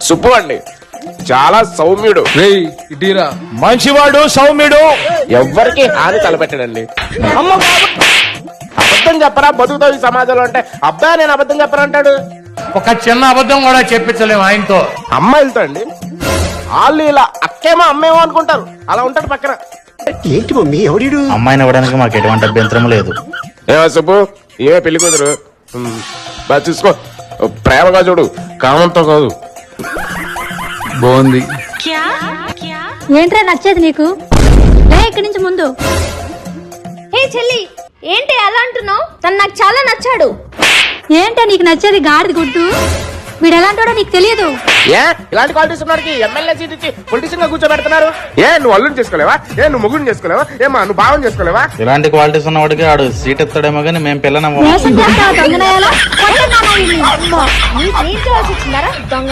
సుబ్బు అండి చాలా సౌమ్యుడు, ఇటీరా మంచివాడు, సౌమ్యుడు, ఎవ్వరికి హాని తలపెట్టాడండి. అమ్మ బాబు, అబద్ధం చెప్పరా బతుకుతావు ఈ సమాజంలో అంటే, అబ్బా నేను అబద్ధం చెప్పరా అంటాడు. ఒక చిన్న అబద్ధం కూడా చెప్పించలేము ఆయనతో. అమ్మాయిలతో అండి, వాళ్ళు ఇలా అక్కేమో అమ్మేమో అనుకుంటారు, అలా ఉంటాడు పక్కన. ఏంటి మమ్మీ ఎవడు? అమ్మాయిని ఇవ్వడానికి మాకు ఎటువంటి అభ్యంతరం లేదు. ఏమో సుబ్బు, ఏమే పెళ్లి కూతురు బాగా చూసుకో, ప్రేమగా చూడు, కామంతో కాదు. బాగుంది. ఏంట్రా నచ్చేది నీకు? ఇక్కడి నుంచి ముందు. ఏ చెల్లి, ఏంటి అలా అంటున్నావు? తను నాకు చాలా నచ్చాడు. ఏంటో నీకు నచ్చేది? గాడిది గుడ్డు. వీడు ఎలాంటోడో నీకు తెలియదు. ఏ ఇలాంటి క్వాలిటీస్ ఉన్నవాడికి ఎమ్మెల్యే సీట్ ఇచ్చి పొలిటీషియన్ గా కూర్చోబెడుతున్నారు? ఏ నువ్వు అల్లుని చేసుకోలేవా? ఏ నువ్వు ముగ్గురు చేసుకోలేవా? ఏమా నువ్వు భావం చేసుకోలేవా? ఇలాంటి క్వాలిటీస్ ఉన్నవాడికి ఆడు సీట్ ఎత్తాడేమో కానీ మేము పిల్లనమ్మా. మోసం చేస్తావా దొంగనాయాలా? నీకు నేను చేయాల్సి వచ్చిందారా దొంగ?